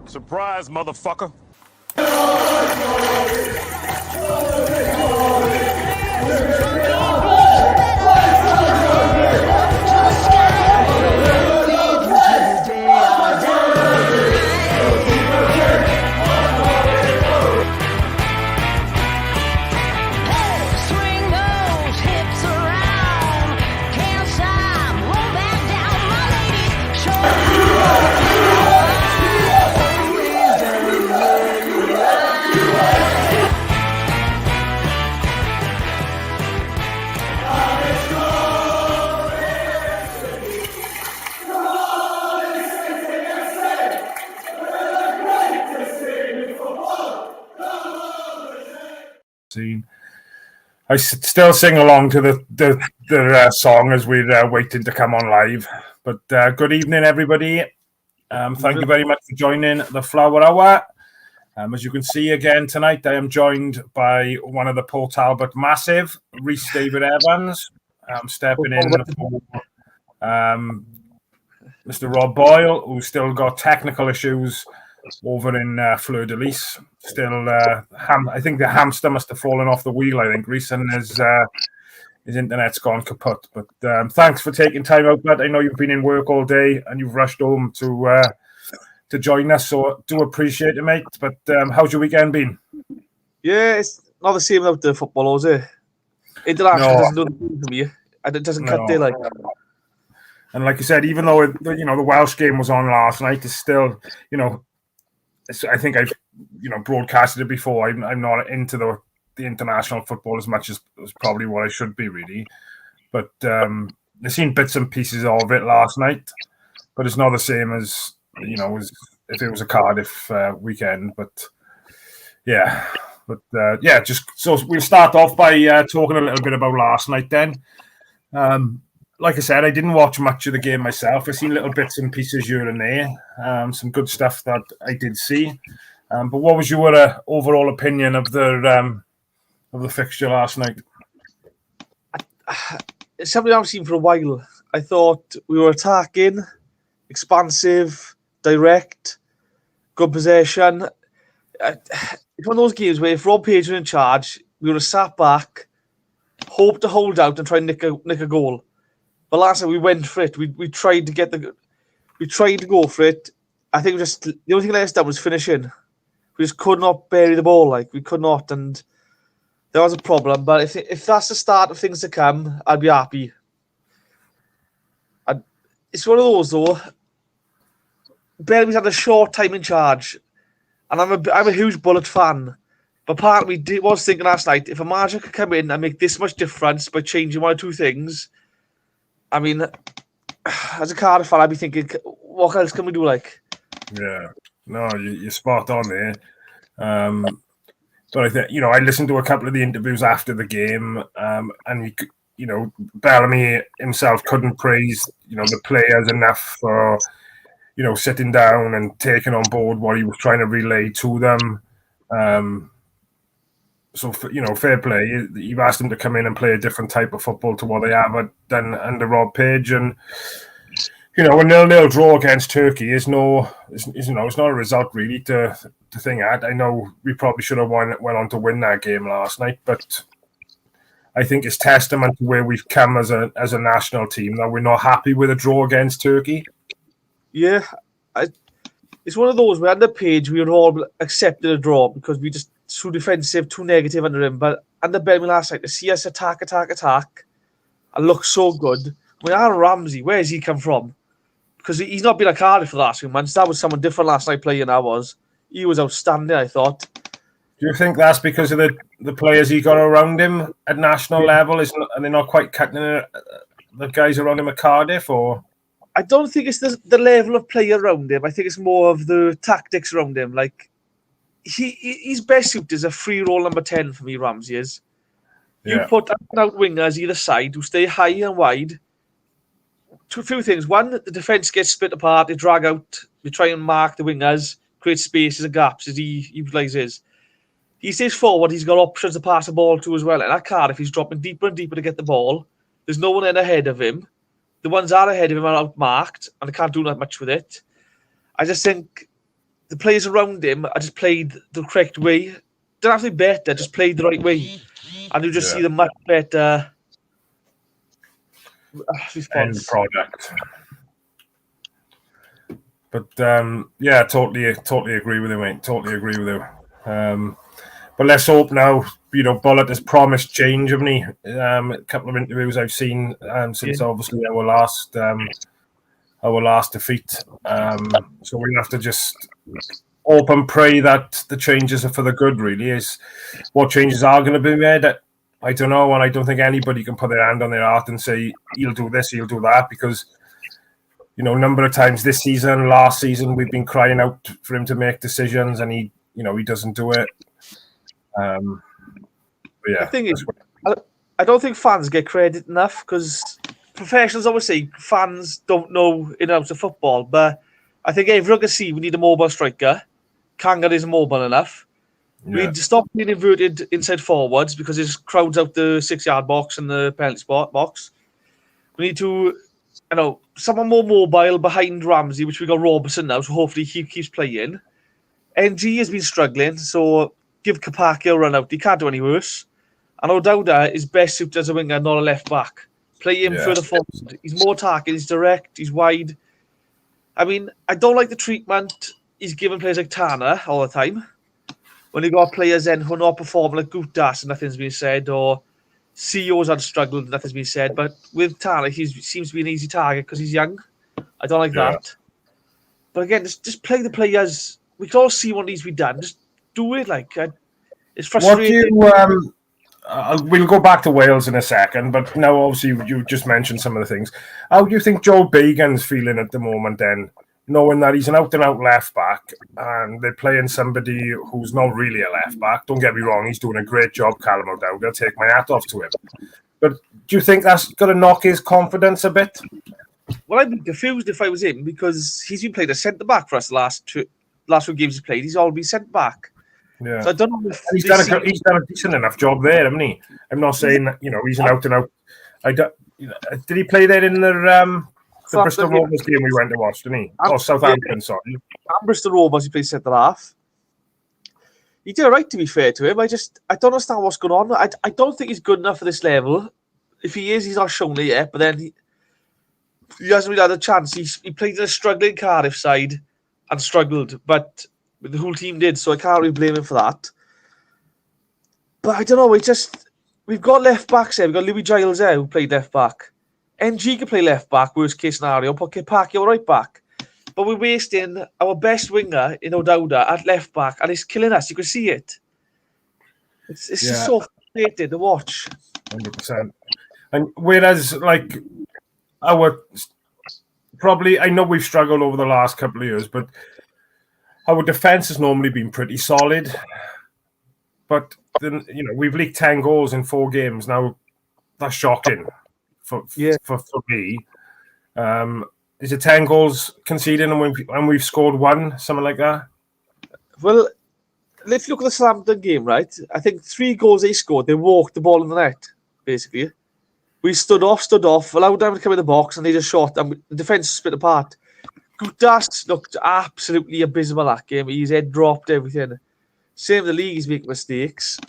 Surprise, motherfucker. I still sing along to the song as we're waiting to come on live. But good evening, everybody. Thank you very much for joining the Flower Hour. As you can see again tonight, I am joined by one of the Port Talbot Massive, Rhys David Evans, stepping in for Mr. Rob Boyle, who's still got technical issues over in Fleur de Lis. Still, I think the hamster must have fallen off the wheel, I think, Rhys, and his internet's gone kaput. But thanks for taking time out, Matt. I know you've been in work all day and you've rushed home to join us, so do appreciate it, mate. But how's your weekend been? Yeah, it's not the same without the football, is it? International doesn't do the for me. It doesn't cut there like that. And like you said, even though the Welsh game was on last night, it's still, I think I've broadcasted it before. I'm not into the international football as much as probably what I should be, really. But I've seen bits and pieces of it last night, but it's not the same as as if it was a Cardiff weekend. But just so we'll start off by talking a little bit about last night. Then, like I said, I didn't watch much of the game myself. I've seen little bits and pieces here and there. Some good stuff that I did see. But what was your overall opinion of the fixture last night? It's something I've seen for a while. I thought we were attacking, expansive, direct, good possession. It's one of those games where if Rob Page was in charge, we would have sat back, hoped to hold out and try and nick a goal. But last night we went for it. We tried to go for it. I think the only thing that let us down was finishing. We just could not bury the ball. We could not, and there was a problem. But if that's the start of things to come, I'd be happy. It's one of those though. Bellamy's had a short time in charge, and I'm a huge Bullet fan. But part of me was thinking last night, if a manager could come in and make this much difference by changing one or two things, I mean, as a Cardiff fan, I'd be thinking, what else can we do? Yeah, no, you're spot on there. But I think I listened to a couple of the interviews after the game, and Bellamy himself couldn't praise the players enough for sitting down and taking on board what he was trying to relay to them. So, fair play. You've asked them to come in and play a different type of football to what they have done under Rob Page. And, a 0-0 draw against Turkey it's not a result really to think at. I know we probably should have went on to win that game last night, but I think it's testament to where we've come as a national team that we're not happy with a draw against Turkey. Yeah, it's one of those where under Page we would all accepted a draw because we just too defensive, too negative under him. But under Bellamy last night, to see us attack, and look so good. I mean, Aaron Ramsey, where has he come from? Because he's not been a Cardiff for the last few months. That was someone different last night playing. He was outstanding, I thought. Do you think that's because of the players he got around him at national level? Are they not quite cutting the guys around him at Cardiff, or? I don't think it's the level of play around him. I think it's more of the tactics around him. He's best suited as a free roll number 10 for me, Ramsey is. You put out wingers either side who stay high and wide. A few things. One, the defence gets split apart. They drag out. They try and mark the wingers, create spaces and gaps as he utilises. He stays forward. He's got options to pass the ball to as well. And at Cardiff, he's dropping deeper and deeper to get the ball. There's no one in ahead of him. The ones that are ahead of him are outmarked, and they can't do that much with it. I just think the players around him are just played the correct way. Don't have to be better, just played the right way. And you just see the much better response. End product. But totally agree with you, mate. Totally agree with you. But let's hope now. Bullett has promised change, haven't he? A couple of interviews I've seen since obviously our last defeat. So we have to just hope and pray that the changes are for the good. Really, is what changes are going to be made. I don't know, and I don't think anybody can put their hand on their heart and say he'll do this, he'll do that, because a number of times this season, last season, we've been crying out for him to make decisions, and he doesn't do it. The thing is, I don't think fans get credit enough, because professionals always say fans don't know in and out of football, but I think everyone can see we need a mobile striker. Kanga isn't mobile enough. Yeah. We need to stop being inverted inside forwards because there's crowds out the 6-yard box and the penalty spot box. We need to, someone more mobile behind Ramsey, which we got Robertson now, so hopefully he keeps playing. NG has been struggling, so give Kapaki a run out. He can't do any worse. And O'Dowda is best suited as a winger, not a left back. Play him further forward. He's more attacking, he's direct, he's wide. I mean, I don't like the treatment he's giving players like Tana all the time. When you got players then who are not performing like Gutas and nothing's been said, or CEOs had struggled and nothing's been said. But with Tana, he seems to be an easy target because he's young. I don't like that. But again, just play the players. We can all see what needs to be done. Just do it. It's frustrating. We'll go back to Wales in a second, but now obviously you just mentioned some of the things. How do you think Joe Bagan's feeling at the moment then, knowing that he's an out-and-out left-back and they're playing somebody who's not really a left-back? Don't get me wrong, he's doing a great job, Callum O'Dowda. I'll take my hat off to him. But do you think that's going to knock his confidence a bit? Well, I'd be confused if I was him, because he's been playing a centre-back for us the last few games he's played. He's all been centre-back. Yeah, so I don't know if he's done a decent enough job there, hasn't he? I'm not saying that, he's an out and out. Did he play there in the Bristol Rovers game we went to watch, didn't he? Southampton, sorry. And Bristol Rovers, he played centre half. He did all right, to be fair to him. I don't understand what's going on. I don't think he's good enough for this level. If he is, he's not shown it yet. But then he hasn't really had a chance. He played in a struggling Cardiff side and struggled, but the whole team did, so I can't really blame him for that. But I don't know, we've got left backs there. We've got Louis Giles there who played left back. NG can play left back, worst case scenario, put Kapaki right back. But we're wasting our best winger in O'Dowda at left back, and it's killing us. You can see it. It's just so frustrating to watch. 100%. And whereas, I know we've struggled over the last couple of years, but our defence has normally been pretty solid, but then, we've leaked 10 goals in 4 games. Now, that's shocking for me. Is it 10 goals conceded and we've scored 1, something like that? Well, if you look at the Southampton game, right, I think 3 goals they scored, they walked the ball in the net, basically. We stood off, allowed them to come in the box, and they just shot, and the defence split apart. Gutas looked absolutely abysmal that game. His head dropped, everything. Same with the league, he's making mistakes.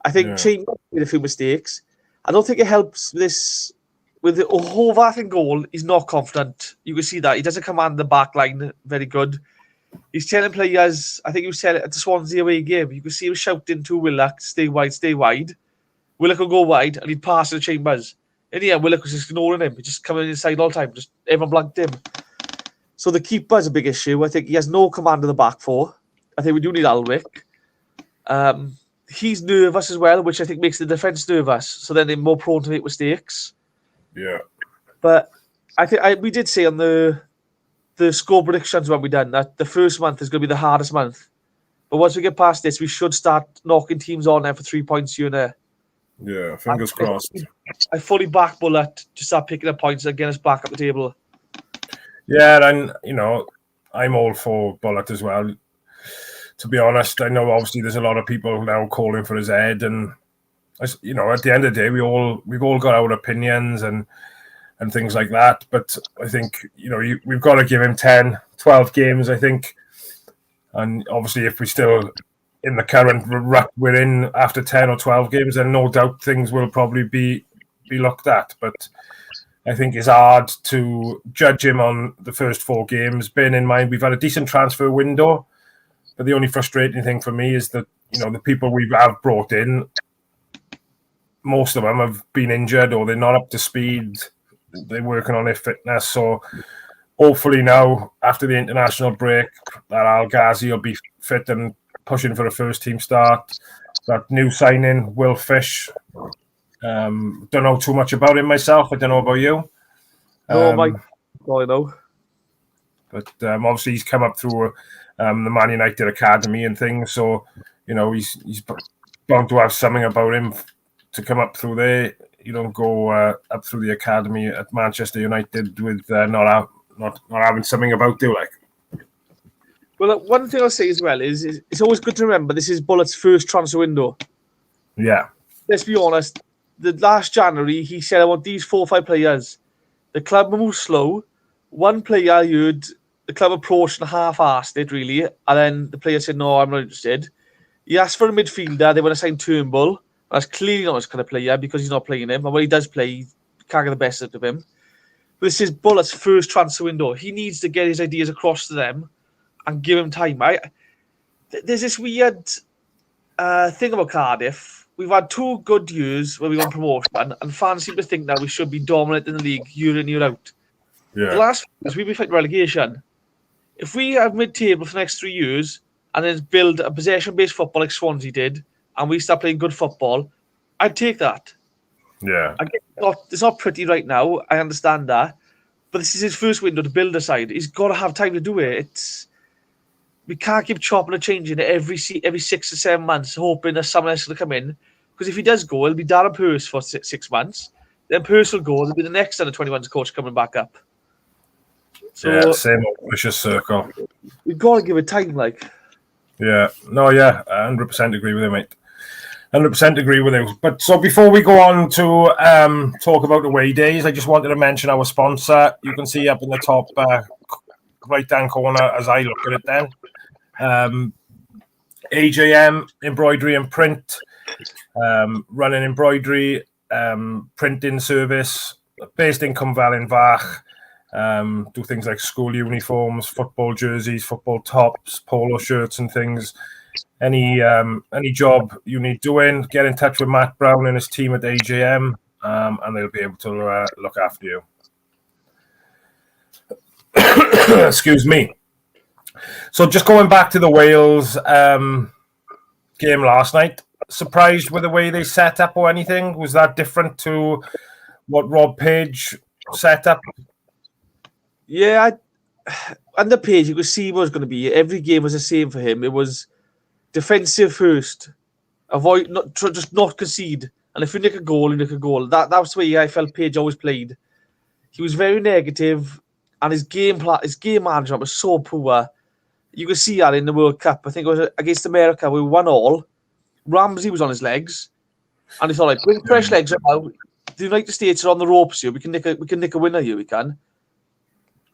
I think Chambers made a few mistakes. I don't think it helps this. With the Horvath in goal, he's not confident. You can see that. He doesn't command the back line very good. He's telling players, I think he was telling at the Swansea away game, you can see him shouting to Willock, stay wide. Willock will go wide, and he'd pass to the Chambers. In the end, Willock was just ignoring him. He's just coming inside all the time. Just everyone blanked him. So the keeper's a big issue. I think he has no command of the back four. I think we do need Alwick. He's nervous as well, which I think makes the defence nervous. So then they're more prone to make mistakes. Yeah. But I think we did say on the score predictions when we done that the first month is going to be the hardest month. But once we get past this, we should start knocking teams on there for 3 points here and there. Yeah, fingers crossed. I fully back Bullet to start picking up points and get us back up the table. Yeah, and I'm all for Bullet as well. To be honest, I know obviously there's a lot of people now calling for his head, and at the end of the day, we've all got our opinions and things like that. But I think we've got to give him 10, 12 games. I think And obviously, if we're still in the current rut we're in after 10 or 12 games, then no doubt things will probably be looked at. But I think it's hard to judge him on the first 4 games, bearing in mind we've had a decent transfer window. But the only frustrating thing for me is that, the people we have brought in, most of them have been injured or they're not up to speed. They're working on their fitness. So hopefully now, after the international break, that Al Ghazi will be fit and pushing for a first team start. That new signing, Will Fish. Don't know too much about him myself. I don't know about you. No, Mike, all I know. But obviously he's come up through the Man United academy and things. So, he's bound to have something about him to come up through there. You don't go up through the academy at Manchester United with not having something about you, like. Well, one thing I'll say as well is it's always good to remember this is Bullett's first transfer window. Yeah. Let's be honest. The last January, he said, I want these 4 or 5 players. The club moved slow. One player I heard the club approached and half-arsed it, really. And then the player said, no, I'm not interested. He asked for a midfielder. They want to sign Turnbull. That's clearly not his kind of player because he's not playing him. And when he does play, he can't get the best out of him. But this is Bullett's first transfer window. He needs to get his ideas across to them and give him time. There's this weird thing about Cardiff. We've had 2 good years where we won promotion, and fans seem to think that we should be dominant in the league year in, year out. Yeah. The last few years, we've been fighting relegation. If we have mid-table for the next 3 years and then build a possession-based football like Swansea did, and we start playing good football, I'd take that. Yeah. It's not pretty right now. I understand that. But this is his first window to build a side. He's got to have time to do it. We can't keep chopping and changing it every 6 or 7 months, hoping that someone else will come in. Because if he does go, it'll be Darren Pearce for 6 months. Then Pearce will go. It'll be the next under 21s coach coming back up. So, yeah, same old vicious circle. We've got to give it time, like. Yeah. No, yeah. I 100% agree with you, mate. 100% agree with you. But so before we go on to talk about Awaydays, I just wanted to mention our sponsor. You can see up in the top right-hand corner as I look at it then. AJM, embroidery and print, running embroidery, printing service, based in Cumvalin-Fach. Do things like school uniforms, football jerseys, football tops, polo shirts and things. Any job you need doing, get in touch with Matt Brown and his team at AJM, and they'll be able to look after you. Excuse me. So just going back to the Wales game last night, surprised with the way they set up or anything? Was that different to what Rob Page set up? Yeah, under Page, you could see what it was going to be. Every game was the same for him. It was defensive first, just not concede. And if you nick a goal, you nick a goal. That was the way I felt Page always played. He was very negative, and his game management was so poor. You could see that in the World Cup. I think it was against America. We won all. Ramsey was on his legs, and he thought, like, bring fresh legs out. The United States are on the ropes here. We can nick a winner here. We can.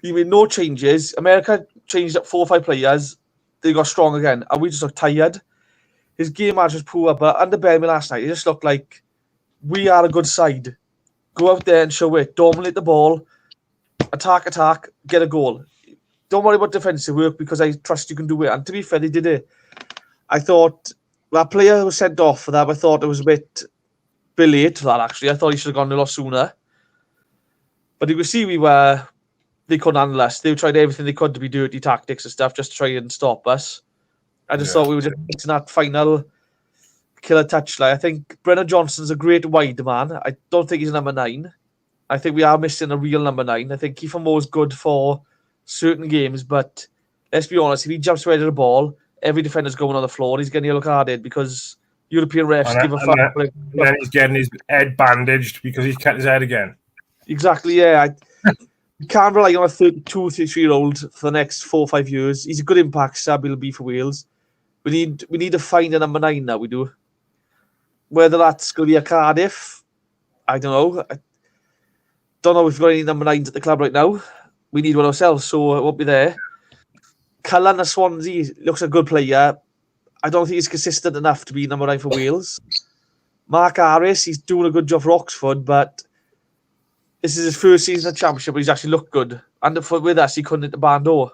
He made no changes. America changed up 4 or 5 players. They got strong again, and we just looked tired. His game management was poor, but under Bellamy last night, it just looked like we are a good side. Go out there and show it. Dominate the ball. Attack, get a goal. Don't worry about defensive work because I trust you can do it. And to be fair, they did it. I thought that player was sent off for that. I thought it was a bit late for that, actually. I thought he should have gone a lot sooner. But you could see they couldn't handle us. They tried everything they could to be dirty tactics and stuff just to try and stop us. I just thought we were just missing that final killer touch. Like, I think Brennan Johnson's a great wide man. I don't think he's number 9. I think we are missing a real number 9. I think Kiefer Moore's good for certain games, but let's be honest, if he jumps right at the ball, every defender's going on the floor. He's getting yellow carded because European refs give a fuck. Then he's getting his head bandaged because he's cut his head again. Exactly, yeah. You can't rely on a 33-year-old for the next 4 or 5 years. He's a good impact sub, he'll be for Wales. We need to find a number 9 now, we do. Whether that's going to be a Cardiff, I don't know. I don't know if we've got any number 9s at the club right now. We need one ourselves, so it won't be there. Cullen at Swansea looks a good player. I don't think he's consistent enough to be number 9 for Wales. Mark Harris, he's doing a good job for Oxford, but this is his first season in the Championship, but he's actually looked good. And with us, he couldn't hit the barn door.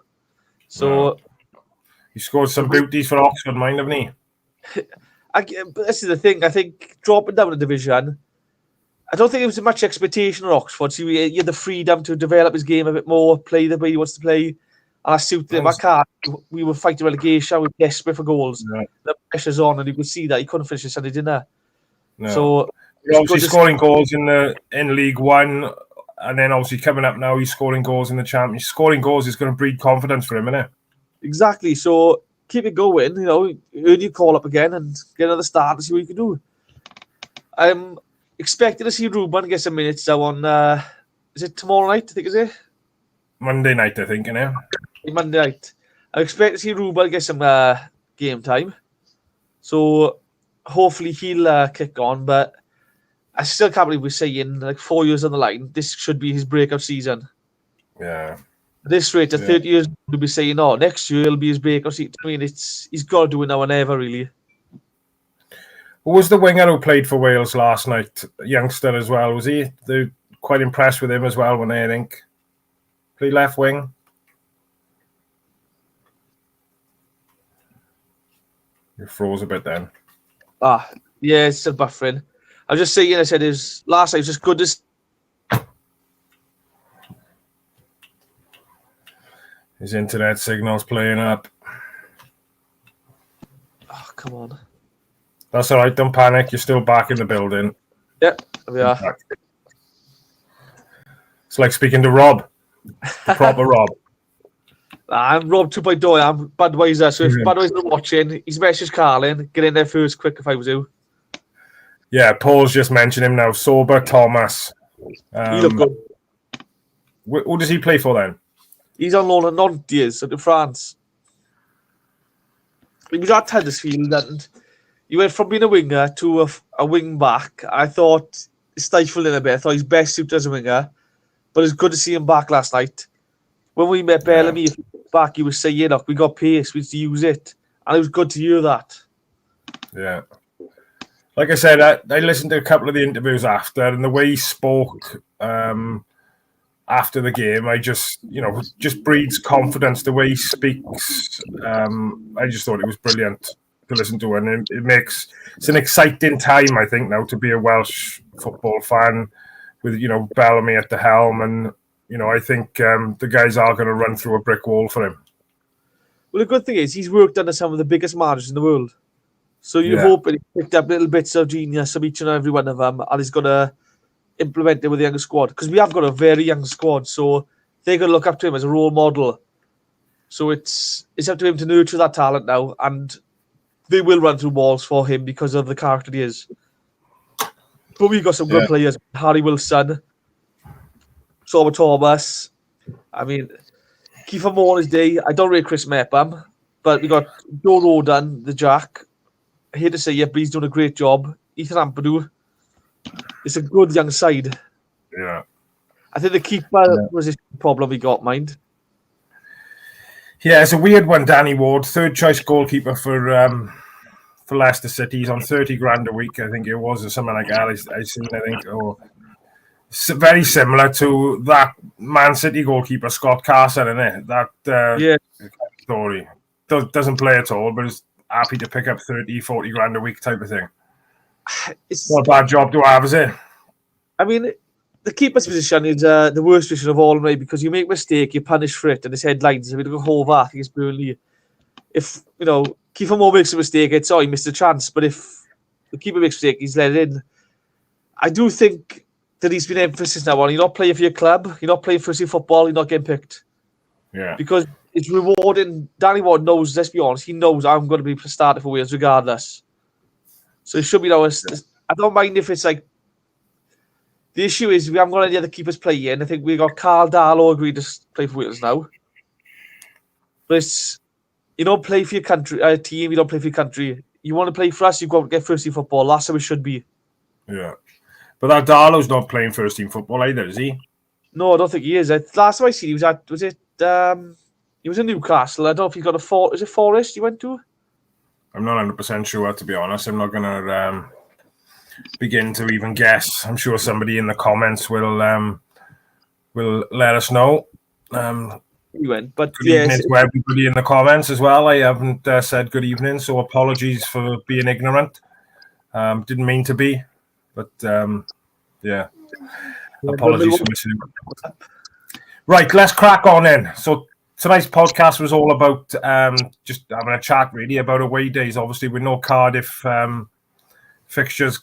So he scored some beauties for Oxford, mind, haven't he? But this is the thing. I think dropping down the division, I don't think there was much expectation at Oxford. So he had the freedom to develop his game a bit more, play the way he wants to play. And I suited him. We were fighting relegation. We were desperate for goals. Yeah. The pressure's on, and you could see that he couldn't finish the Sunday dinner. No. So he's obviously scoring goals in League One, and then obviously coming up now, he's scoring goals in the Championship. Scoring goals is going to breed confidence for him, isn't it? Exactly. So keep it going. You know, earn your call up again and get another start and see what you can do. I'm expecting to see Ruben get some minutes now on. Is it tomorrow night? I think is it Monday night. I think, innit? Monday night. I expect to see Ruben get some game time. So hopefully he'll kick on. But I still can't believe we're saying like 4 years on the line. This should be his breakout season. Yeah. At this rate, at 30 years, we'll be saying, "Oh, next year it'll be his breakout season." I mean, he's got to do it now or never, really. Who was the winger who played for Wales last night? A youngster as well, was he? They're quite impressed with him as well, when I think. Played left wing. You froze a bit then. Yeah, it's still buffering. I was just saying, I said his last night was just good as. His internet signal's playing up. Oh, come on. That's all right. Don't panic. You're still back in the building. Yeah, we are. It's like speaking to Rob. The proper Rob. I'm Rob 2.0. I'm Budweiser. So if Budweiser's not watching, he's messaged Carlin. Get in there first, quick, if I was you. Yeah, Paul's just mentioned him now. Sober Thomas. He looked good. Who does he play for then? He's on loan at Nantes in France. He was at Huddersfield and he went from being a winger to a wing back. I thought stifled in a bit. I thought he's best suited as a winger. But it's good to see him back last night. When we met Bellamy back, he was saying, look, we got pace, we need to use it. And it was good to hear that. Yeah. Like I said, I listened to a couple of the interviews after, and the way he spoke after the game, I just breeds confidence, the way he speaks. I just thought it was brilliant to listen to, and it's an exciting time, I think, now to be a Welsh football fan with, Bellamy at the helm, and, I think the guys are going to run through a brick wall for him. Well, the good thing is he's worked under some of the biggest managers in the world. So you hope that he picked up little bits of genius from each and every one of them, and he's going to implement it with the younger squad. Because we have got a very young squad, so they're going to look up to him as a role model. So it's up to him to nurture that talent now, and they will run through walls for him because of the character he is. But we've got some good players. Harry Wilson, Sober Thomas. I mean, Kiefer Moore on his day. I don't rate Chris Mepham, but we got Joe Rodan, the Jack. I hate to say it, but he's doing a great job. Ethan Ampadu. It's a good young side. Yeah. I think the keeper was his problem we got, mind. Yeah, it's a weird one, Danny Ward. Third choice goalkeeper for Leicester City. He's on 30 grand a week, I think it was, or something like that. I seen, I think. Or very similar to that Man City goalkeeper, Scott Carson, isn't it? That story. Doesn't play at all, but is happy to pick up 30, 40 grand a week type of thing. It's not a bad job to have, is it? I mean, the keeper's position is the worst position of all, right? Because you make a mistake, you're punished for it, and it's headlines. If you look at Hova against Burnley, if, Kiefer Moore makes a mistake, it's, he missed a chance. But if the keeper makes a mistake, he's let it in. I do think that he's been emphasis now on you're not playing for your club, you're not playing first team football, you're not getting picked. Yeah. Because it's rewarding. Danny Ward knows, let's be honest, he knows I'm going to be starting for Wales regardless. So it should be now. I don't mind if it's like. The issue is we haven't got any other keepers playing. I think we got Carl Darlow agreed to play for Wales now. But it's, you don't play for your country, team, you don't play for your country. You want to play for us, you've got to get first team football. That's how it should be. Yeah. But that Darlow's not playing first team football either, is he? No, I don't think he is. Last time I seen he was at, was it He was in Newcastle. I don't know if he got is it Forest he went to? I'm not 100% sure, to be honest. I'm not going to begin to even guess. I'm sure somebody in the comments will let us know. He went, but good evening to everybody in the comments as well. I haven't said good evening, so apologies for being ignorant. Didn't mean to be, but apologies for missing it. Right, let's crack on in. So tonight's podcast was all about just having a chat, really, about away days. Obviously, with no Cardiff fixtures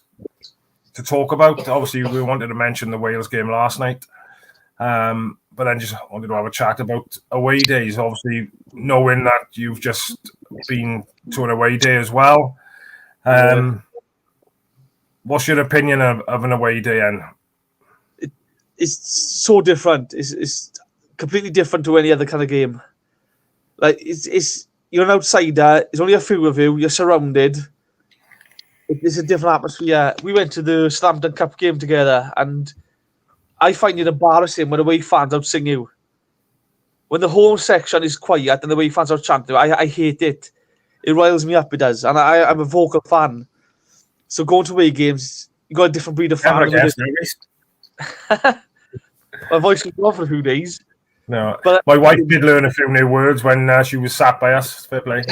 to talk about. Obviously, we wanted to mention the Wales game last night. But then just wanted to have a chat about away days. Obviously, knowing that you've just been to an away day as well. What's your opinion of an away day, Ian? It's so different. It's completely different to any other kind of game. Like it's you're an outsider. There's only a few of you. You're surrounded. It's a different atmosphere. We went to the Slam Dunk Cup game together, and I find it embarrassing when away fans out sing you. When the home section is quiet and the away fans out chanting, I hate it. It riles me up, it does. And I'm a vocal fan. So going to away games, you got a different breed of fan. My voice was off for a few days. No, but my wife did learn a few new words when she was sat by us. Fair play.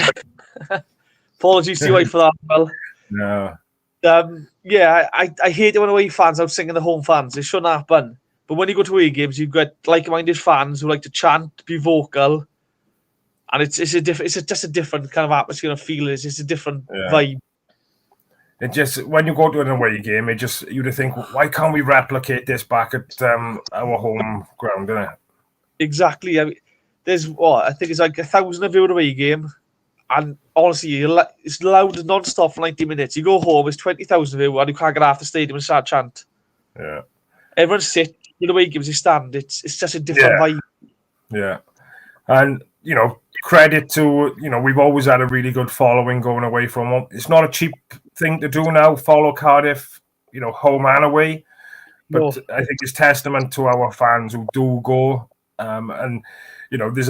Apologies to your wife for that. Well, no. I hate it when away fans out singing the home fans. It shouldn't happen. But when you go to away games, you've got like-minded fans who like to chant, be vocal, and it's just a different kind of atmosphere and feeling. It's just a different vibe. It just when you go to an away game, you'd think, why can't we replicate this back at our home ground, isn't it? Exactly. I mean, there's I think it's like 1,000 of you at away game, and honestly, it's loud non-stop for 90 minutes. You go home, it's 20,000 of you, and you can't get out the stadium and start chant. Yeah. Everyone sit. The away games, you stand. It's just a different vibe. Yeah, and credit to we've always had a really good following going away from home. It's not a cheap thing to do now. Follow Cardiff, home and away, but I think it's testament to our fans who do go. And there's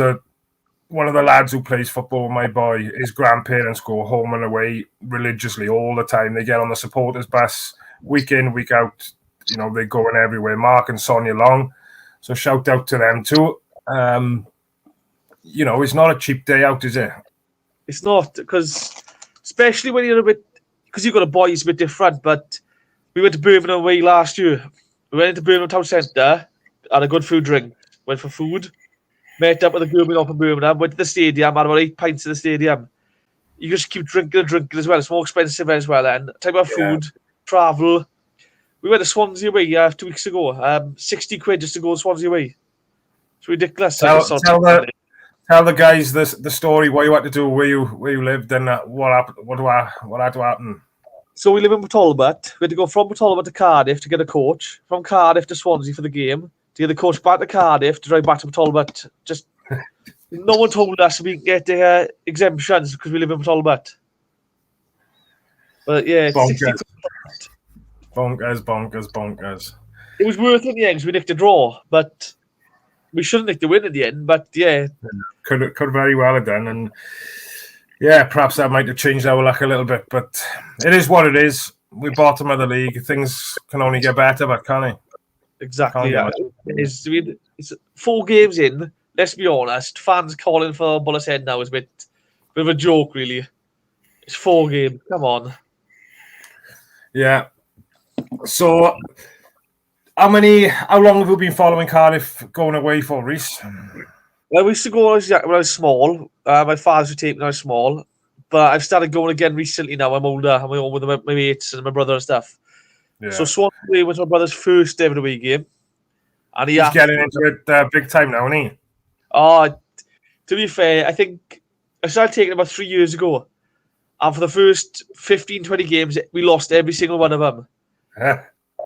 one of the lads who plays football, my boy, his grandparents go home and away religiously all the time. They get on the supporters bus week in, week out. They're going everywhere. Mark and Sonia Long. So shout out to them too. It's not a cheap day out, is it? It's not, because especially when you're because you've got a boy, it's a bit different. But we went to Birmingham away last year. We went into Birmingham Town Centre, had a good food drink, went for food, met up with a girl up in Birmingham, went to the stadium, had about 8 pints in the stadium. You just keep drinking and drinking as well. It's more expensive as well. And type of food, travel. We went to Swansea away 2 weeks ago. 60 quid just to go to Swansea away. It's ridiculous. Tell the guys the story, what you had to do, where you lived, and what had to happen. So we live in Talbot. We had to go from Talbot to Cardiff to get a coach. From Cardiff to Swansea for the game. To get the coach back to Cardiff to drive back to Talbot. Just no one told us we can get the exemptions because we live in Talbot. But yeah, it's Bonkers. It was worth it in the end because we nicked a draw, but we shouldn't nick the win at the end. But yeah, could very well have done, and perhaps that might have changed our luck a little bit. But it is what it is. We're bottom of the league. Things can only get better, but can they? Exactly. It's 4 games in. Let's be honest. Fans calling for Bullet's head now is a bit of a joke, really. It's 4 games. Come on. Yeah. So, how long have you been following Cardiff going away for, Reese? Well, we used to go when I was small. My father's would take me when I was small. But I've started going again recently now. I'm older. I'm home with my mates and my brother and stuff. Yeah. So Swansea was my brother's first ever away game. And he's getting into it big time now, isn't he? To be fair, I think I started taking it about 3 years ago. And for the first 15, 20 games, we lost every single one of them.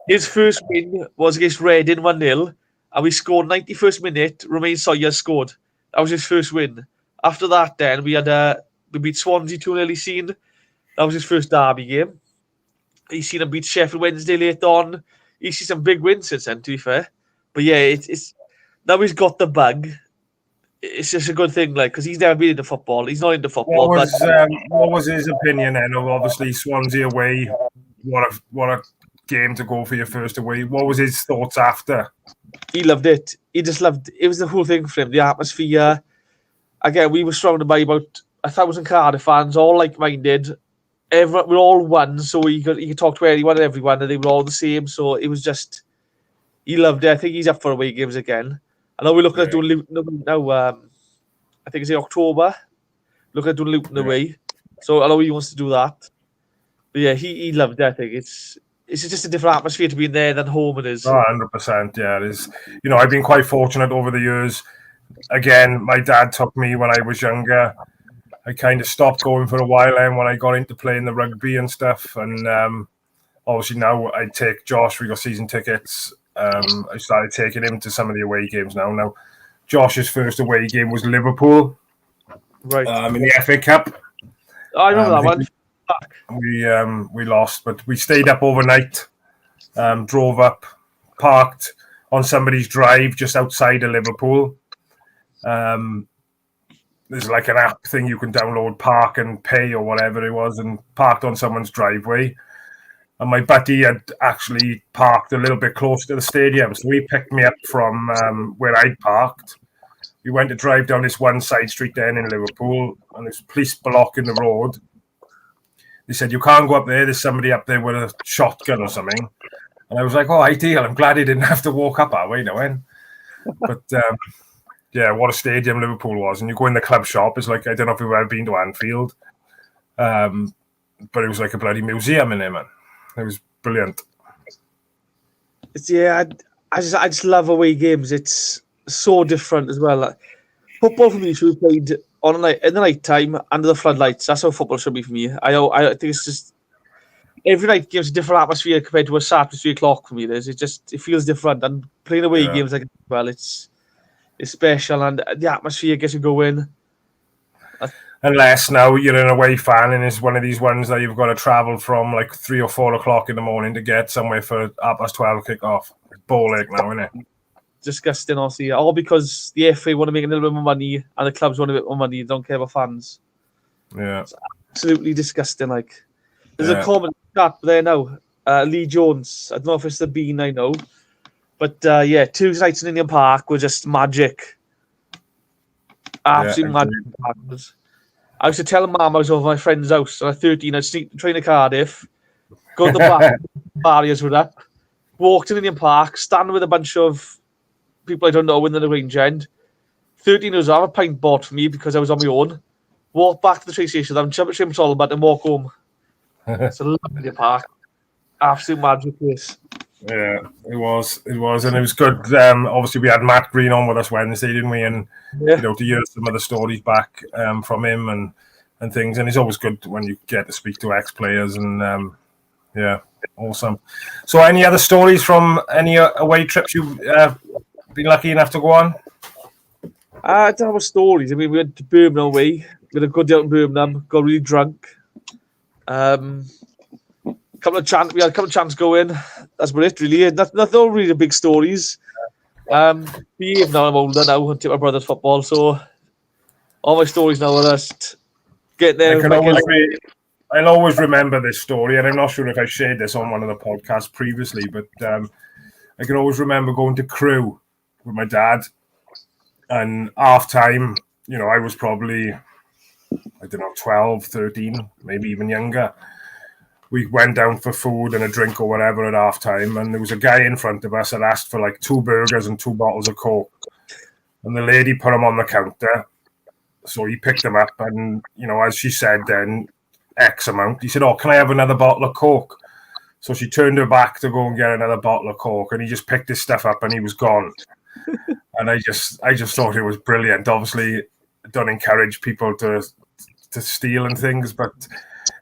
His first win was against Reading 1-0, and we scored 91st minute. Romain Sawyer scored. That was his first win. After that, then we beat Swansea 2-0. He's seen that was his first derby game. He's seen him beat Sheffield Wednesday later on. He's seen some big wins since then, to be fair. But yeah, it's now he's got the bug. it's just a good thing, like, because he's never been into football. He's not into football. What was his opinion then of obviously Swansea away? What a game to go for your first away. What was his thoughts after? He loved it. He just loved it. It was the whole thing for him, the atmosphere. Again, we were surrounded by about 1,000 Cardiff fans, all like-minded. We're all one, so he could talk to anyone and everyone, and they were all the same. So it was just, he loved it. I think he's up for away games again. I know we're looking at doing Luton now. I think it's in October. Looking at doing Luton away. So I know he wants to do that. But yeah, he loved it. I think it's just a different atmosphere to be in there than home it is. 100%. Yeah, it is. I've been quite fortunate over the years. Again, my dad took me when I was younger. I kind of stopped going for a while then when I got into playing the rugby and stuff. And obviously now I take Josh. We got season tickets. I started taking him to some of the away games now. Now, Josh's first away game was Liverpool, right, in the FA Cup. I remember that one. We lost, but we stayed up overnight. Drove up, parked on somebody's drive just outside of Liverpool. There's like an app thing you can download, park and pay or whatever it was, and parked on someone's driveway. And my buddy had actually parked a little bit close to the stadium. So he picked me up from where I'd parked. We went to drive down this one side street then in Liverpool, and there's police blocking the road. They said, you can't go up there. There's somebody up there with a shotgun or something. And I was like, oh, ideal. I'm glad he didn't have to walk up our way now. But yeah, what a stadium Liverpool was. And you go in the club shop. It's like, I don't know if you've ever been to Anfield. But it was like a bloody museum in there, man. It was brilliant. I just love away games. It's so different as well. Like, football for me should be played on a night in the night time under the floodlights. That's how football should be for me. I think it's just every night gives a different atmosphere compared to a Saturday 3 o'clock for me. It feels different, and playing away games like well, it's special, and the atmosphere gets you going. Unless now you're an away fan and it's one of these ones that you've got to travel from like 3 or 4 o'clock in the morning to get somewhere for 12:30 kick-off. Ball ache now, isn't it? Disgusting, honestly. All because the FA want to make a little bit more money and the clubs want a bit more money. They don't care about fans. Yeah. It's absolutely disgusting. Like, there's a comment chat there now. Lee Jones. I don't know if it's the Bean, I know. But Tuesday nights in Indian Park were just magic. Absolute magic. I used to tell Mum I was over my friend's house and at 13 I'd sneak the train to Cardiff, go to the back barriers with that, walk to Indian Park, stand with a bunch of people I don't know in the range end. 13 years old, have a pint bought for me because I was on my own. Walk back to the train station, then jump at Shim Solomon and walk home. It's a lovely Indian Park. Absolute magic place. Yeah, it was, and it was good. Obviously, we had Matt Green on with us Wednesday, didn't we? And to hear some of the stories back from him and things. And it's always good when you get to speak to ex-players. And awesome. So, any other stories from any away trips you've been lucky enough to go on? I don't have stories. I mean, we went to Birmingham away. We had a good day out in Birmingham. Got really drunk. We had a couple of chants going. That's about it, really. Nothing really big stories. Behave now. I'm older now. I take my brother's football, so all my stories now are just getting there. I'll always remember this story, and I'm not sure if I shared this on one of the podcasts previously, but I can always remember going to Crewe with my dad, and half time, I was probably, 12, 13, maybe even younger. We went down for food and a drink or whatever at half time, and there was a guy in front of us that asked for like 2 burgers and 2 bottles of Coke. And the lady put them on the counter. So he picked them up, and, as she said then, X amount. He said, oh, can I have another bottle of Coke? So she turned her back to go and get another bottle of Coke, and he just picked his stuff up and he was gone. And I just thought it was brilliant. Obviously, I don't encourage people to steal and things, but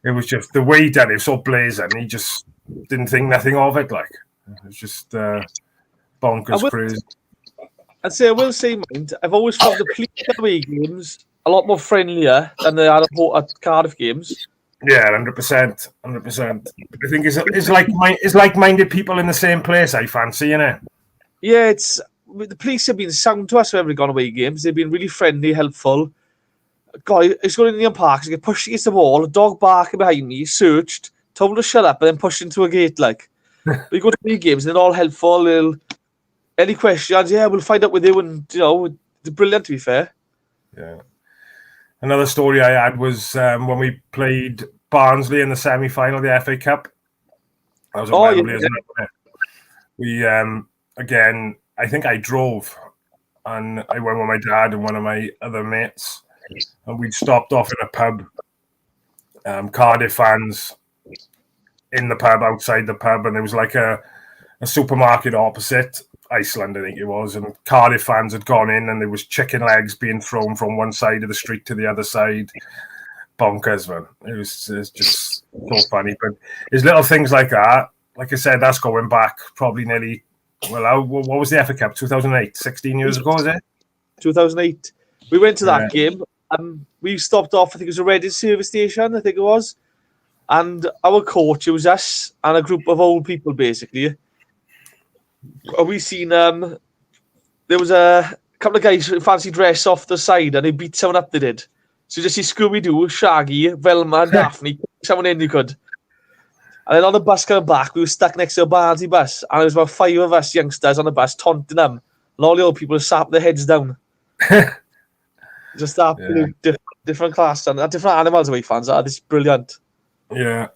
it was just the way he done it. It was so blazing. He just didn't think nothing of it. Like, it was just bonkers crazy. I will say, mind, I've always found the police away games a lot more friendlier than they are at Cardiff games. Yeah, 100%. I think it's like-minded people in the same place. I fancy, Yeah, it's the police have been sound to us whenever we've gone away games. They've been really friendly, helpful. Guy, he's going in the park, he get pushed against the wall, a dog barking behind me, searched, told to shut up, and then pushed into a gate. Like, but you go to away games, and they're all helpful. Any questions? Yeah, we'll find out with you, and they're brilliant. To be fair. Yeah. Another story I had was when we played Barnsley in the semi-final of the FA Cup. That was at Wembley, isn't it? We again, I think I drove, and I went with my dad and one of my other mates, and we'd stopped off in a pub. Cardiff fans in the pub, outside the pub, and there was like a supermarket opposite. Iceland, I think it was, and Cardiff fans had gone in, and there was chicken legs being thrown from one side of the street to the other side. Bonkers, man. It was just so funny. But there's little things like that. Like I said, that's going back probably nearly, what was the FA Cup? 2008, 16 years ago, is it? 2008. We went to that game. We stopped off, I think it was a Reading service station, I think it was. And our coach, it was us and a group of old people, basically. We seen there was a couple of guys in fancy dress off the side, and they beat someone up. They did. So just see Scooby-Doo, Shaggy, Velma, and Daphne, someone in you could. And then on the bus coming back, we were stuck next to a Barnsley bus, and there was about 5 of us youngsters on the bus taunting them, and all the old people sat their heads down. Just absolute different class and different animals away fans are. This is brilliant. Yeah.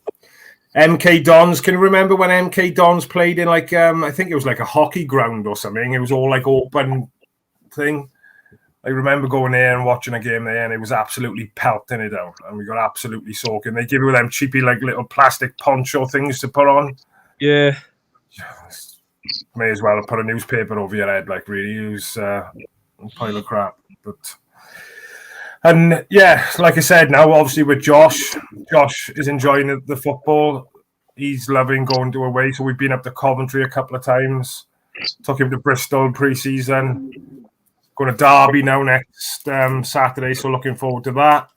MK Dons. Can you remember when MK Dons played in like I think it was like a hockey ground or something? It was all like open thing. I remember going there and watching a game there, and it was absolutely pelting it down, and we got absolutely soaking. They give you them cheapy like little plastic poncho things to put on. Yeah. May as well have put a newspaper over your head. Like really, it was a pile of crap. And yeah, like I said, now obviously with Josh is enjoying the football. He's loving going to away. So we've been up to Coventry a couple of times. Took him to Bristol pre-season. Going to Derby now next Saturday. So looking forward to that.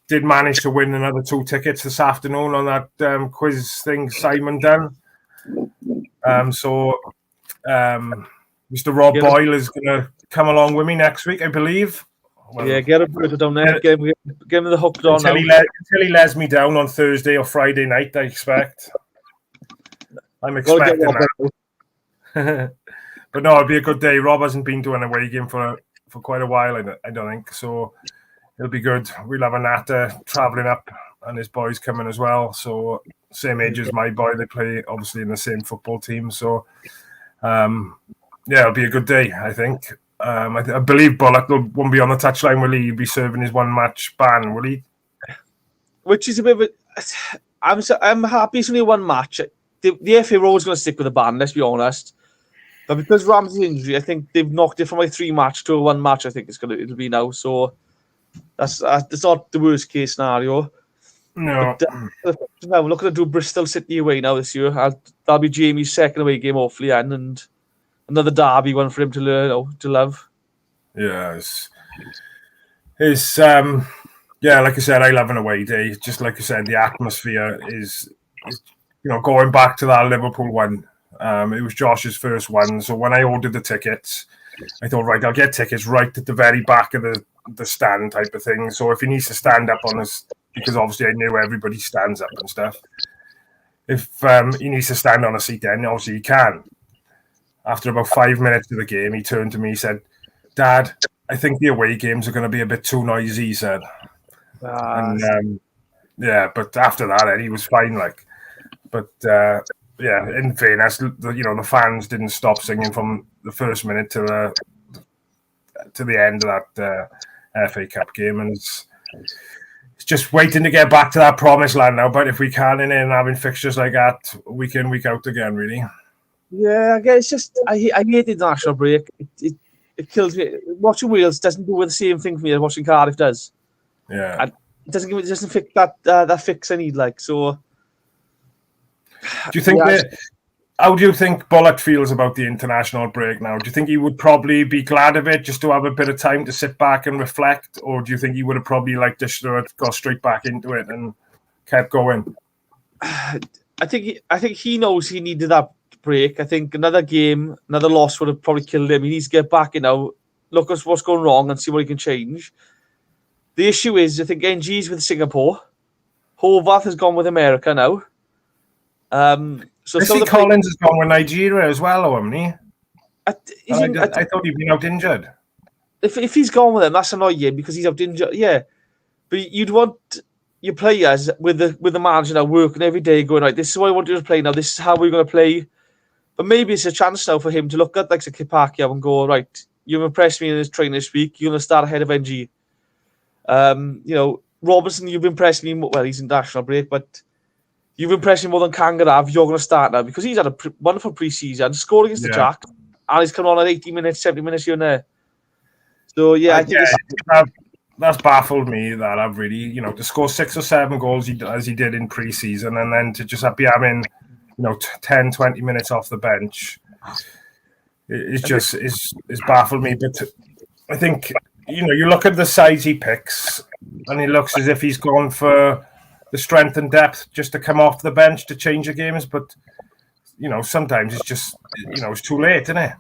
Did manage to win another 2 tickets this afternoon on that quiz thing Simon done. Mr. Rob Boyle is going to come along with me next week, I believe. Well, yeah, get him down there. Get him the hook on now. Until he lets me down on Thursday or Friday night, I expect. I'm expecting that. But no, it'll be a good day. Rob hasn't been to an away game for quite a while, I don't think. So it'll be good. We'll have a natter travelling up, and his boys coming as well. So same age as my boy. They play obviously in the same football team. So it'll be a good day, I think. I believe Bullock won't be on the touchline, will he? He'll be serving his 1-match ban, will he? Which is a bit of a... I'm happy it's only 1 match. The FA are always going to stick with the ban, let's be honest. But because Ramsey's injury, I think they've knocked it from a 3-match to a 1 match, I think it'll be now. So that's not the worst case scenario. No. But, we're looking to do Bristol City away now this year. That'll be Jamie's second away game, hopefully, and another derby one for him to learn to love. Yeah, it's like I said, I love an away day. Just like I said, the atmosphere is going back to that Liverpool one. It was Josh's first one, so when I ordered the tickets, I thought, right, I'll get tickets right at the very back of the stand type of thing. So if he needs to stand up on this, because obviously I knew everybody stands up and stuff. If he needs to stand on a seat, then obviously he can. After about 5 minutes of the game, he turned to me, he said, "Dad, I think the away games are going to be a bit too noisy," he said. But after that, he was fine. In fairness, the fans didn't stop singing from the first minute to the end of that FA Cup game, and it's just waiting to get back to that promised land now. But if we can, and then having fixtures like that week in, week out again, really. Yeah, I guess it's just I hate the international break. It kills me. Watching Wales doesn't do the same thing for me as watching Cardiff does. Yeah, and it doesn't fix that fix I need. So, do you think how do you think Bullock feels about the international break now? Do you think he would probably be glad of it just to have a bit of time to sit back and reflect, or do you think he would have probably liked to go straight back into it and kept going? I think he knows he needed that break. I think another game, another loss would have probably killed him. He needs to get back, look at what's going wrong and see what he can change. The issue is, I think NG's with Singapore. Horvath has gone with America now. So Collins has gone with Nigeria as well, hasn't he? I thought he'd been out injured. If he's gone with them, that's annoying because he's out injured. Yeah, but you'd want your players with the manager now working every day, going right. This is what I want you to play now. This is how we're going to play. But maybe it's a chance now for him to look at like Kipakia and go, right, you've impressed me in this training this week. You're going to start ahead of NG. Robertson, you've impressed me. Well, he's in national break, but you've impressed me more than Kangarav. You're going to start now because he's had a wonderful pre-season, scored against the Jack, and he's come on at 80 minutes, 70 minutes here and there. So, I think that's baffled me that I've really, to score 6 or 7 goals as he did in pre-season and then to just be having, 10, 20 minutes off the bench. It's baffled me. But I think, you look at the size he picks and he looks as if he's gone for the strength and depth just to come off the bench to change the games. But, sometimes it's just, it's too late, isn't it?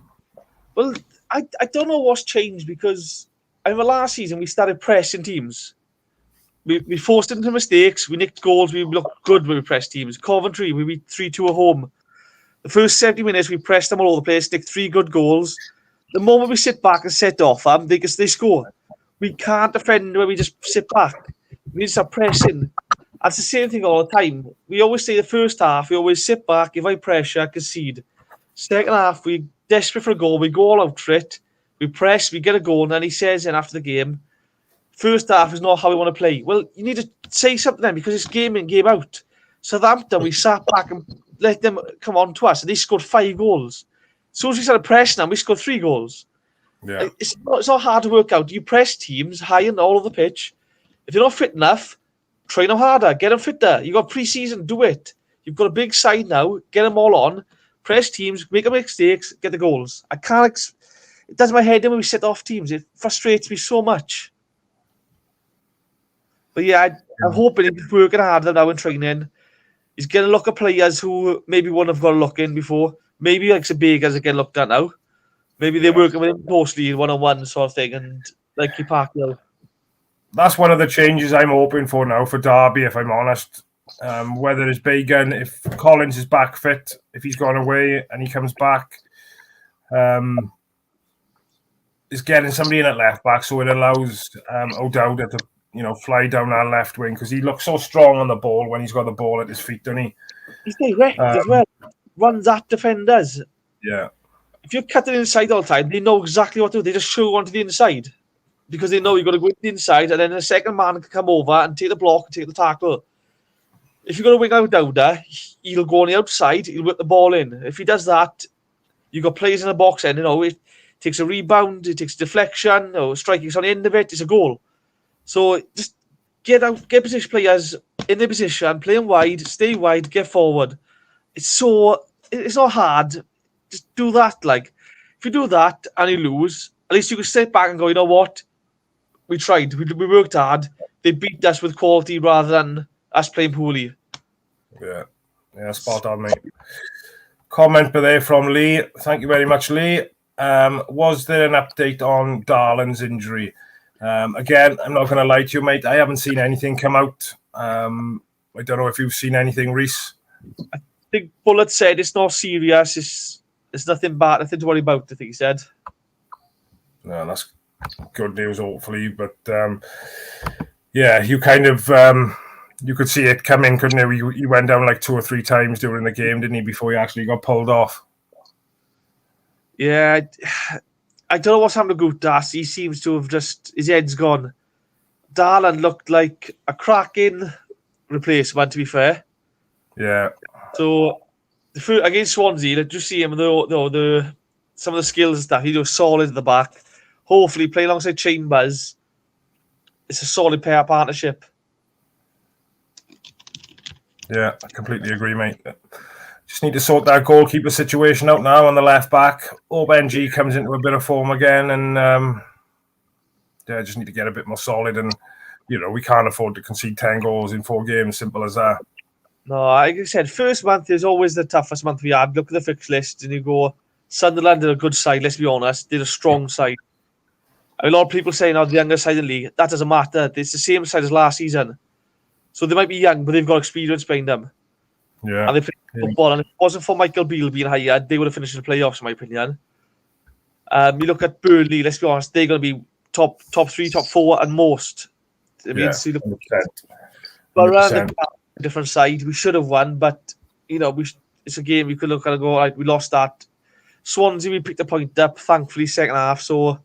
Well, I don't know what's changed because over last season we started pressing teams. We forced into mistakes. We nicked goals. We looked good when we pressed teams. Coventry, we beat 3-2 at home. The first 70 minutes, we pressed them all over the place, nicked 3 good goals. The moment we sit back and set off them, they score. We can't defend when we just sit back. We need to start pressing. That's the same thing all the time. We always say the first half, we always sit back, give high pressure, concede. Second half, we desperate for a goal. We go all out for it. We press, we get a goal, and then he says in after the game, first half is not how we want to play. Well, you need to say something then because it's game in, game out. Southampton, we sat back and let them come on to us, and they scored 5 goals. As soon as we started pressing them, we scored 3 goals. Yeah. It's not hard to work out. You press teams high and all over the pitch. If you're not fit enough, train them harder, get them fitter. You got pre-season, do it. You've got a big side now, get them all on. Press teams, make mistakes, get the goals. I can't. It does my head in when we set off teams. It frustrates me so much. But I'm hoping he's working harder now in training. He's getting a look at players who maybe wouldn't have got a look in before. Maybe like Sabegas are getting looked at now. Maybe they're working with him closely one-on-one sort of thing. And like Kipakia. That's one of the changes I'm hoping for now for Derby, if I'm honest. Whether it's Bagan, if Collins is back fit, if he's gone away and he comes back, is getting somebody in at left back so it allows O'Dowda to fly down our left wing because he looks so strong on the ball when he's got the ball at his feet, doesn't he? He's direct as well. Runs at defenders. Yeah. If you're cutting inside all the time, they know exactly what to do. They just show onto the inside because they know you've got to go to the inside and then the second man can come over and take the block and take the tackle. If you're going to wing out Dowda, he'll go on the outside, he'll whip the ball in. If he does that, you've got players in the box and it takes a rebound, it takes deflection, or striking on the end of it, it's a goal. So just get position players in their position, play them wide, stay wide, get forward. It's not hard. Just do that. Like if you do that and you lose, at least you can step back and go, you know what? We tried. We worked hard. They beat us with quality rather than us playing poorly. Yeah, spot on, mate. Comment there from Lee. Thank you very much, Lee. Was there an update on Darlan's injury? Again, I'm not going to lie to you, mate. I haven't seen anything come out. I don't know if you've seen anything, Reese. I think Bullet said it's not serious. It's nothing bad, nothing to worry about, I think he said. No, that's good news, hopefully. But, you kind of... you could see it coming, couldn't you? He went down like 2 or 3 times during the game, didn't he, before he actually got pulled off? Yeah, I don't know what's happened to Guttas. He seems to have his head's gone. Darlan looked like a cracking replacement, to be fair. Yeah. So, against Swansea, did you see him, some of the skills and stuff, he was solid at the back. Hopefully, play alongside Chambers. It's a solid pair partnership. Yeah, I completely agree, mate. Just need to sort that goalkeeper situation out now on the left back. Hope NG comes into a bit of form again, and just need to get a bit more solid. And we can't afford to concede 10 goals in 4 games. Simple as that. No, like I said, first month is always the toughest month we had. Look at the fixed list and you go, Sunderland are a good side, let's be honest. They're a strong side. A lot of people saying, oh, the younger side in the league. That doesn't matter. It's the same side as last season. So they might be young, but they've got experience behind them. Yeah. And they play football. And if it wasn't for Michael Beale being hired, they would have finished in the playoffs, in my opinion. You look at Burnley, let's be honest, they're going to be top 3, top 4 at most. I mean, see the 100%. but around the different side, we should have won, but it's a game you could look at and go, right, we lost that. Swansea, we picked a point up, thankfully, second half. So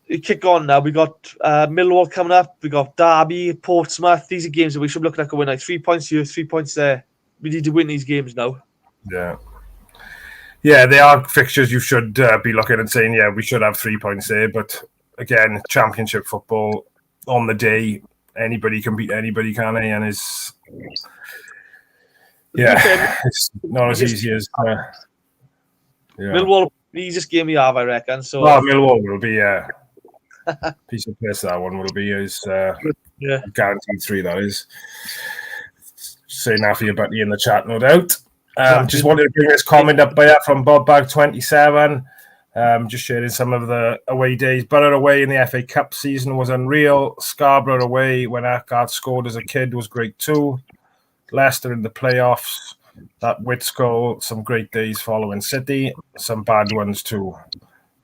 we kick on now. We got Millwall coming up. We got Derby, Portsmouth. These are games that we should be looking at going like 3 points here, 3 points there. We need to win these games now. Yeah. Yeah, they are fixtures you should be looking and saying, yeah, we should have 3 points there. But again, championship football on the day, anybody can beat anybody, can they? And it's not as easy as Millwall, the easiest game we have, I reckon. So Millwall will be a piece of piss. That one will be guaranteed 3. That is. Say now for your buddy in the chat, no doubt. Just wanted to bring this comment up from BobBag27. Just sharing some of the away days. Borough away in the FA Cup season was unreal. Scarborough away when Arkard scored as a kid was great too. Leicester in the playoffs. That Wits goal. Some great days following City. Some bad ones too.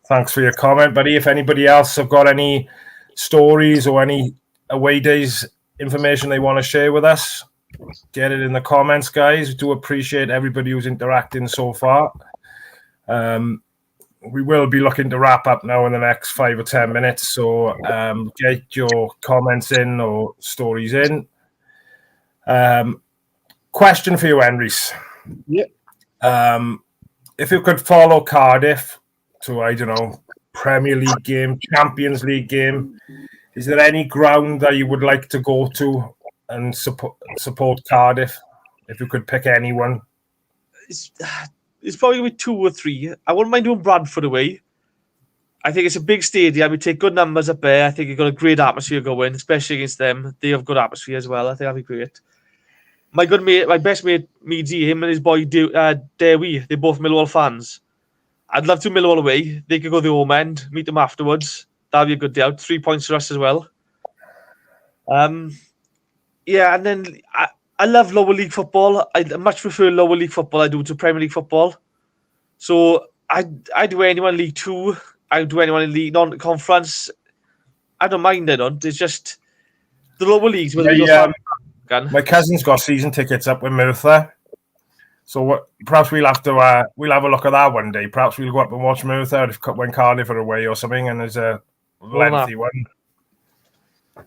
Thanks for your comment, buddy. If anybody else have got any stories or any away days information they want to share with us, get it in the comments, guys. We do appreciate everybody who's interacting so far. We will be looking to wrap up now in the next 5 or 10 minutes. So get your comments in or stories in. Question for you, Henrys. Yeah. If you could follow Cardiff to, I don't know, Premier League game, Champions League game, is there any ground that you would like to go to and support Cardiff? If you could pick anyone. It's probably going to be 2 or 3. I wouldn't mind doing Bradford away. I think it's a big stadium. We take good numbers up there. I think you've got a great atmosphere going, especially against them. They have good atmosphere as well. I think that'd be great. My best mate, Meadsy, him and his boy, Dewi, they're both Millwall fans. I'd love to Millwall away. They could go the home end, meet them afterwards. That'd be a good day out. 3 points for us as well. Yeah, and then I love lower league football. I much prefer lower league football I do to Premier League football. So I do anyone in League 2. I do anyone in League Non-Conference. I don't mind, I don't. It's just the lower leagues where my cousin's got season tickets up with Merthyr. So perhaps we'll have a look at that one day. Perhaps we'll go up and watch Merthyr when Cardiff are away or something, and there's a lengthy one.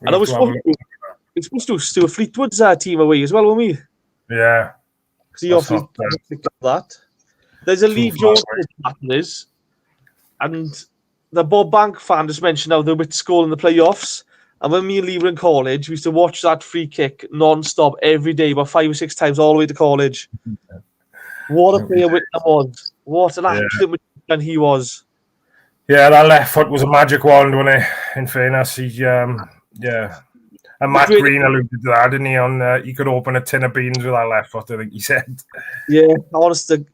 And I was supposed to do a Fleetwood's team away as well, weren't we? Yeah. Because he obviously that. There's a Lee Jones is, and the Bob Bank fan just mentioned how the Wits goal in the playoffs. And when me and Lee were in college, we used to watch that free kick non-stop every day, about 5 or 6 times all the way to college. What a player Whitnam was. What an absolute magician he was. Yeah, that left foot was a magic wand, wasn't it? In fairness, And Matt Green alluded to that, didn't he? He could open a tin of beans with that left foot, I think he said. Yeah, honestly.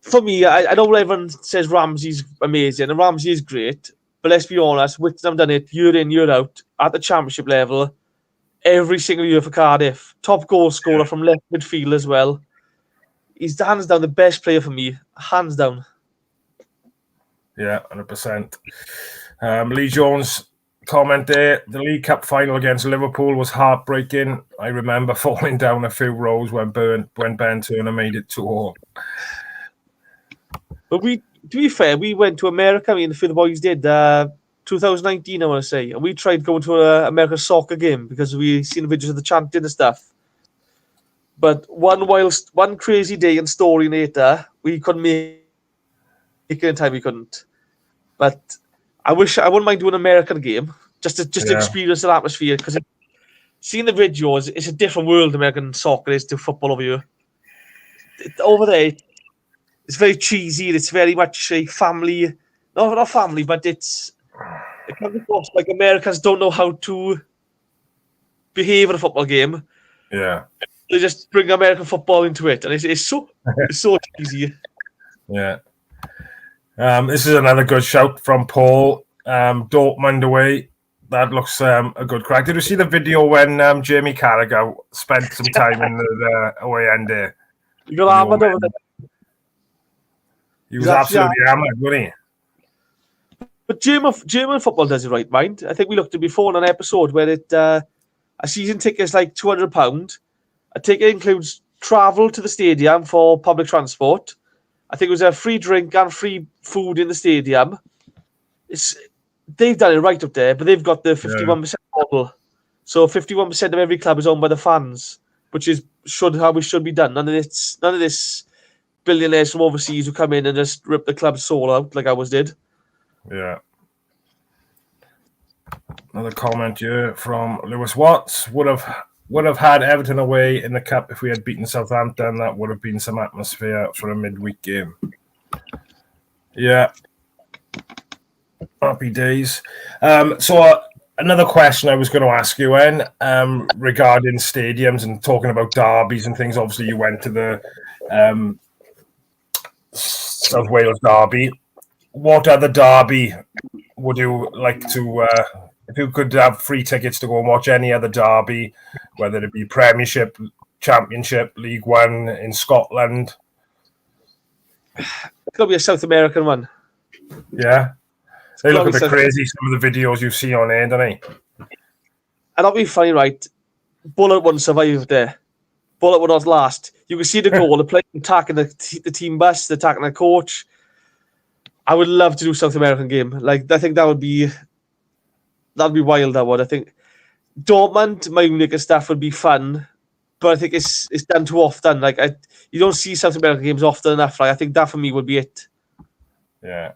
For me, I know everyone says Ramsey's amazing, and Ramsey is great. But let's be honest, Whitnam done it year in, year out, at the championship level, every single year for Cardiff. Top goal scorer from left midfield as well. He's hands down the best player for me. Hands down. Yeah, 100%. Lee Jones comment there. The League Cup final against Liverpool was heartbreaking. I remember falling down a few rows when Ben Turner made it 2-0. But to be fair, we went to America. I mean, the boys did 2019, I want to say, and we tried going to an American soccer game because we seen the videos of the chanting and stuff. But one crazy day and story later, we couldn't make it in time. We couldn't. But I wouldn't mind doing an American game just to experience the atmosphere, because seeing the videos, it's a different world. American soccer is to football over here. Over there, it's very cheesy. It's very much a family, not family, but it comes across like Americans don't know how to behave in a football game. Yeah. They just bring American football into it, and it's so easy. Yeah. This is another good shout from Paul. Dortmund away. That looks a good crack. Did you see the video when Jamie Carragher spent some time in the away end there? You got hammered over there. He was absolutely hammered, wasn't he? But German football does it right, mind. I think we looked at before on an episode where a season ticket is like £200. A ticket includes travel to the stadium for public transport. I think it was a free drink and free food in the stadium. They've done it right up there, but they've got the 51% model. So 51% of every club is owned by the fans, which is how it should be done. None of this billionaires from overseas who come in and just rip the club's soul out like ours did. Yeah. Another comment here from Lewis Watts. Would have had Everton away in the cup if we had beaten Southampton. That would have been some atmosphere for a midweek game. Yeah. Happy days. So another question I was going to ask you, En, regarding stadiums and talking about derbies and things. Obviously, you went to the South Wales derby. What other derby would you like to, if you could have free tickets to go and watch any other derby, whether it be Premiership, Championship, League One in Scotland? It's got to be a South American one. Yeah. They look a bit crazy, some of the videos you see on air, don't they? And that'll be funny, right? Bullet wouldn't survive there. Bullet would not last. You can see the goal, the player attacking the team bus, attacking the coach. I would love to do South American game. Like, I think that'd be wild. I would. I think Dortmund, Munich and stuff would be fun, but I think it's done too often. Like, you don't see South American games often enough. Like, I think that for me would be it. Yeah,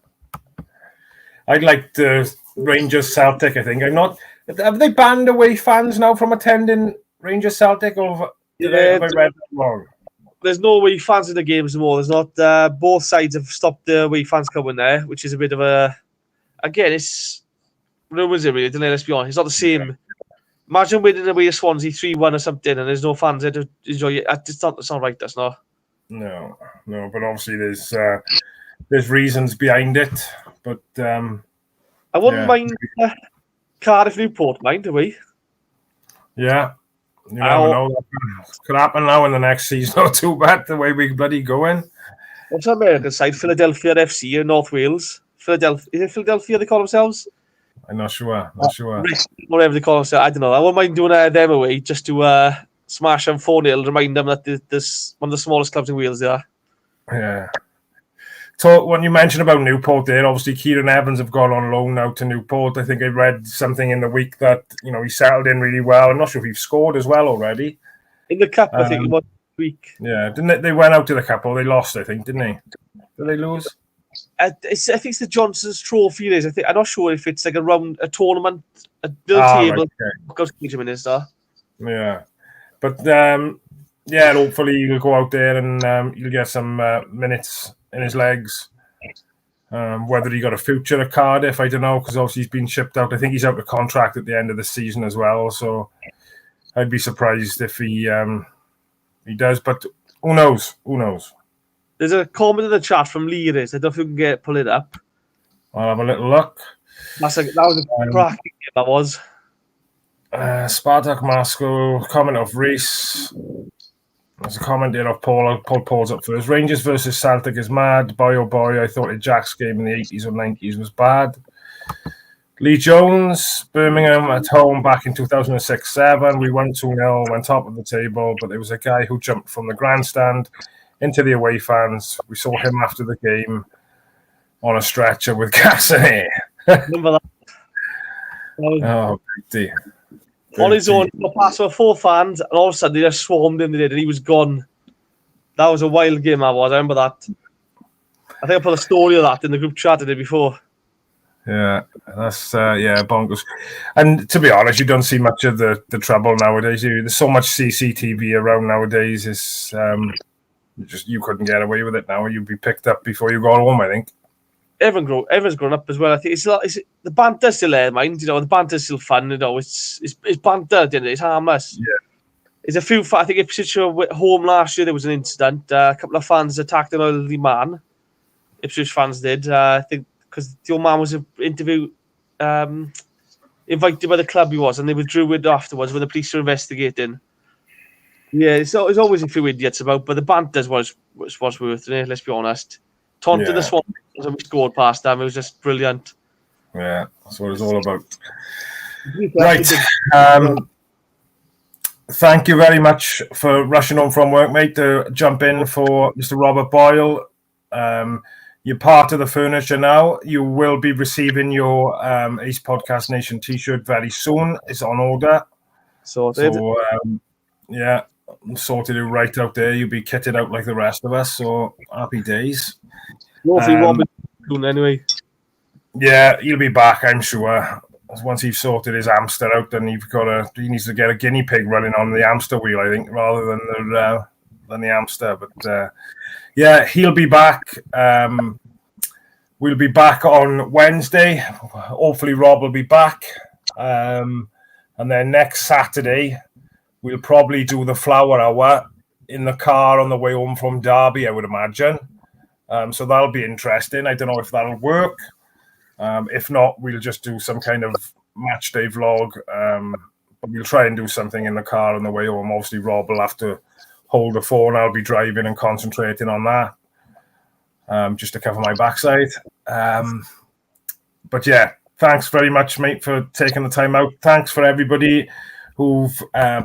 I'd like the Rangers Celtic. I think have they banned away fans now from attending Rangers Celtic, or have I read that wrong? There's no away fans in the games anymore. There's not. Both sides have stopped the away fans coming there, which is a bit of a. Again, it's ruins it really. Let's be honest. It's not the same. Yeah. Imagine winning away at Swansea 3-1 or something, and there's no fans there to enjoy it. It's not right. That's not. No. But obviously there's reasons behind it. But I wouldn't mind Cardiff Newport, mind away. Yeah. You never know. That could happen now in the next season or two, but the way we bloody going. What's the American side? Philadelphia FC in North Wales. Philadelphia. Is it Philadelphia they call themselves? I'm not sure. Whatever they call themselves. I don't know. I wouldn't mind doing them away just to smash them 4-0, remind them that this one of the smallest clubs in Wales they are. Yeah. So when you mentioned about Newport there, obviously Kieran Evans have gone on loan now to Newport. I think I read something in the week that, he settled in really well. I'm not sure if he's scored as well already. In the cup, I think it was week. Yeah, didn't they went out to the cup, or they lost, I think, didn't they? Did they lose? I think it's the Johnson's Trophy. I'm not sure if it's like a tournament, a little table. Right, yeah. But hopefully he'll go out there and he'll get some minutes in his legs. Whether he got a future at Cardiff, I don't know, because obviously he's been shipped out. I think he's out of contract at the end of the season as well, so I'd be surprised if he does, but who knows? There's a comment in the chat from Lee. I don't know if you can pull it up. I'll have a little look. That was a cracking game, that was. Spartak Moscow, comment of Reese. There's a comment there of Paul. I'll pull Paul's up first. Rangers versus Celtic is mad. Boy, oh boy, I thought Jack's game in the 80s or 90s was bad. Lee Jones, Birmingham at home back in 2006-07. We won 2-0, went top of the table, but there was a guy who jumped from the grandstand into the away fans. We saw him after the game on a stretcher with gas in it. Remember that? Oh, big on his own, he passed for 4 fans, and all of a sudden they just swarmed him, and he was gone. That was a wild game, I remember that. I think I put a story of that in the group chat the day before. Yeah, that's bonkers. And to be honest, you don't see much of the trouble nowadays. There's so much CCTV around nowadays. It's you couldn't get away with it now. You'd be picked up before you go home, I think. Everyone's grown up as well. I think it's the banter's still there, mind. The banter's still fun. It's banter. It's harmless. Yeah. There's a few. I think Ipswich were at home last year. There was an incident. A couple of fans attacked an elderly man. Ipswich fans did. I think because the old man was invited by the club. He was, and they withdrew it afterwards when the police were investigating. Yeah, there's always a few idiots about, but the banter was worth it. Let's be honest. Taunting the Swans when we scored past them, it was just brilliant. Yeah, that's what it's all about. Right. Thank you very much for rushing home from work, mate, to jump in for Mr. Robert Boyle. You're part of the furniture now. You will be receiving your Ace Podcast Nation t-shirt very soon. It's on order. Sorted. So, yeah, sorted it right out there. You'll be kitted out like the rest of us. So, happy days. Anyway. Yeah, he'll be back, I'm sure. Once he's sorted his hamster out, then he needs to get a guinea pig running on the hamster wheel, I think, rather than the hamster. But yeah, he'll be back. We'll be back on Wednesday. Hopefully, Rob will be back. And then next Saturday, we'll probably do the flower hour in the car on the way home from Derby, I would imagine. So that'll be interesting. I don't know if that'll work. If not, we'll just do some kind of match day vlog. But we'll try and do something in the car on the way home. Obviously, Rob will have to hold the phone. I'll be driving and concentrating on that, just to cover my backside. But yeah, thanks very much, mate, for taking the time out. Thanks for everybody who've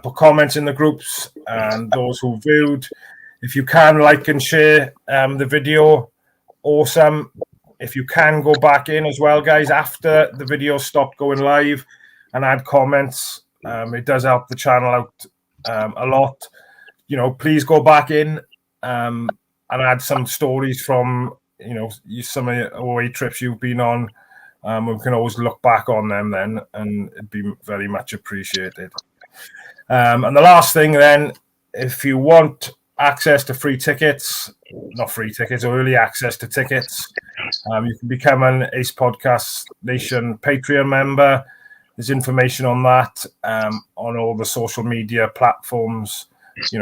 put comments in the groups and those who viewed. If you can, like and share the video, awesome. If you can go back in as well, guys, after the video stopped going live and add comments, it does help the channel out a lot. You know, please go back in and add some stories from, some of the away trips you've been on. We can always look back on them then, and it'd be very much appreciated. And the last thing then, if you want access to early access to tickets, you can become an Ace Podcast Nation Patreon member. There's information on that on all the social media platforms.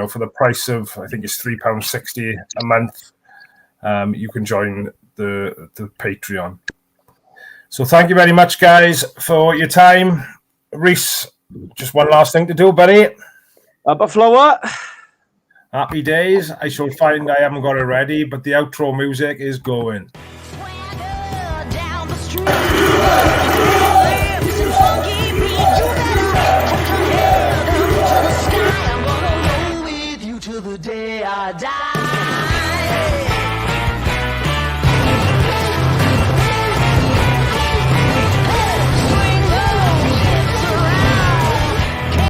For the price of, I think it's £3.60 a month, you can join the Patreon. So thank you very much, guys, for your time. Reese, just one last thing to do, buddy. Fleur. Happy days. I shall find I haven't got it ready, but the outro music is going.